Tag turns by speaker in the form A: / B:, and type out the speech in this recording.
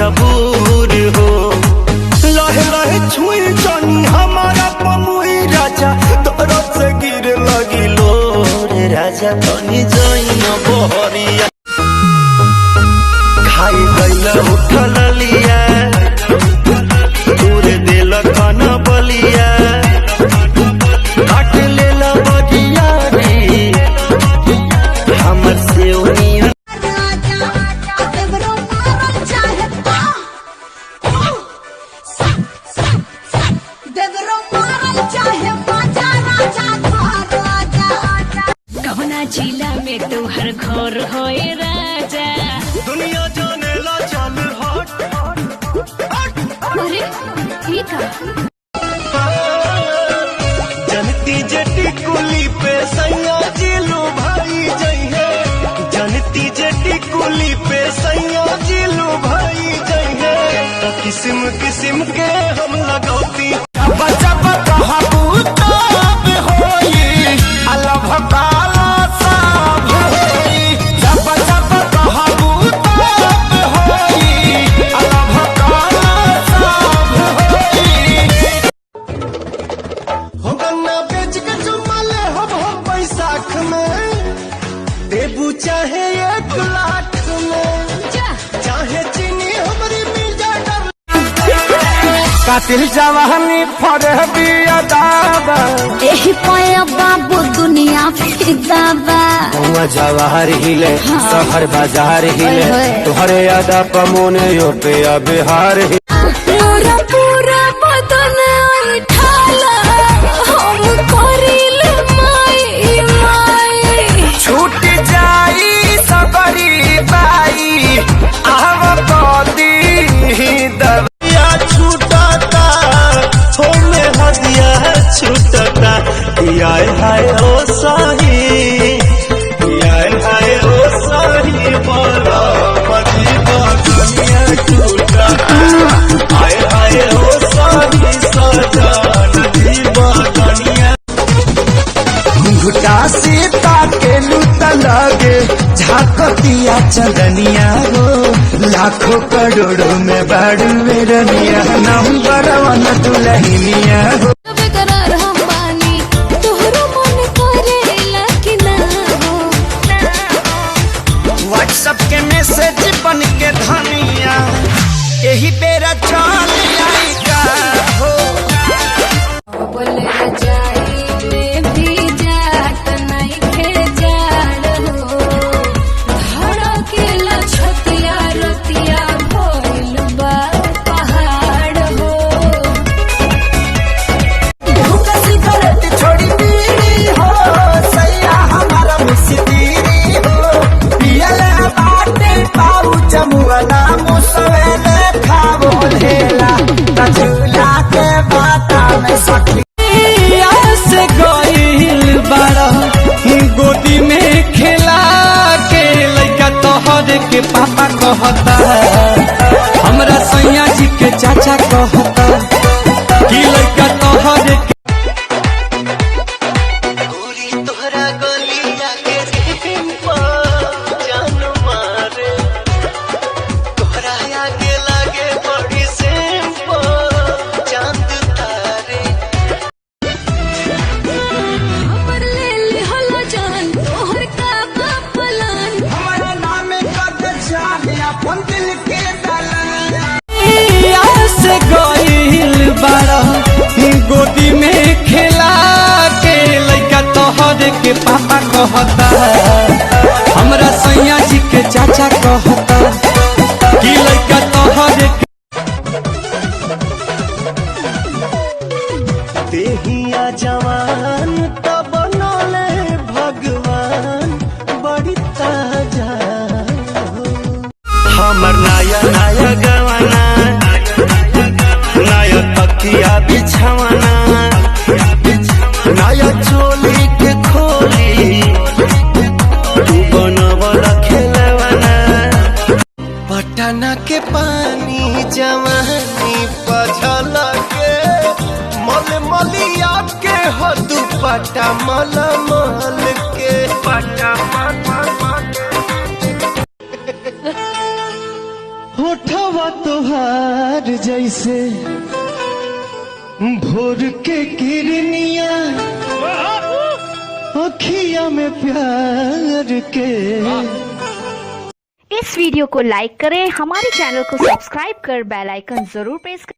A: मजबूर हो। लहे लहे छुई जानी हमारा पमुई राजा, तोरा से गिर लगी लो रे राजा। तनी जाई न बहरिया खाई गईला उठल लिया, दूर दिल कन बलिया, काट लेला बगिया रे हमर से उनिया।
B: कहुना जिला में तुहर घर होए राजा,
A: दुनिया जाने ला चल हट।
B: अरे ये का
A: जनती जटी कुली पे सैया जिलू भाई जइहे, जनती जटी कुली पे सैया जिलू भाई जइहे। तो किस्म किस्म के हम लगौती बचा कहबू तब होई अलभ काला सब होई। जब जब कहबू तब होई अलभ काला सब होई। हो गन्ना बेच के चुमा ले हम बैसाख में, देबू चाहे 1 लाख में, चाहे चीनी हमारी मिल जाए। कातिल जवानी फरहबी अदाबा,
B: एही पाया बाबू दुनिया फिदाबा।
C: हुआ जवाहर हिले शहर बाजार हिले, तुहरे यादा पमोने यो पे बिहार हिले।
B: पूरा पूरा बदन उठाला हम करिल माई माई।
C: छूट जाई सबरी बाई आव कदी
A: दबिया छूटता छोड़ने हदिया छूटता। आय हाय ओ साही, आय हाय ओ साही बोला मजीबा दुनिया छूटता। आय हाय ओ साही सजा मजीबा दुनिया।
C: घुटा से ताके लुटा लगे झाकतिया चंदनिया हो, लाखों करोड़ों में बाड़ू रनिया नंबर 1 दुल्हनिया हो।
B: बेकरार हम बानी तोहरो मन करेला कि ना हो।
C: व्हाट्सएप के मैसेज बन के धनिया यही बेरा चल आई का हो।
B: बोले जाई में भी जात नहीं खे जाड़ हो। धड़केला छतिया रतिया भइल बा पहाड़ हो।
C: भूख सिगरेट छोड़ी पीनी हो, सैया हमारा मुस्तीरी हो। पियल बाटे पाऊ जमुना मुसवेले खावो ढेला, झूला के बाता में सखी से गईल बारा गोदी में खेला के लइका तोहर के पापा कहता, हमरा सैया जी के चाचा कहता कि लइका तोहर के।
A: गोरी तोहरा गलिया के सिंपल जान मारे, तोहरा आगे लागे बड़ी सिंपल चांद तारे।
B: हमर ले लिहलो जान तोहर का बापलान।
C: हमारा नाम कद चाहे अपन दिल के दलान। से गईल बारा गोदी में खेला के लइका तोहर के पापा कहता, हमरा सैया जी के चाचा कहता कि लइका तोहर के।
A: देहिया जवान तब बनले भगवान बड़ी ताजा हो। हमर नया नया गवाना, नया तकिया बिछवाना, नया चोली के खोली तू बनवला खेलवाना। पटना के पानी जवानी पझल के मल मलिया के हो दुपट्टा मल मल के पट्टा होठवा तो जैसे भोर के किरनिया अखिया में प्यार के।
D: इस वीडियो को लाइक करें, हमारे चैनल को सब्सक्राइब कर बेल आइकन जरूर प्रेस करें।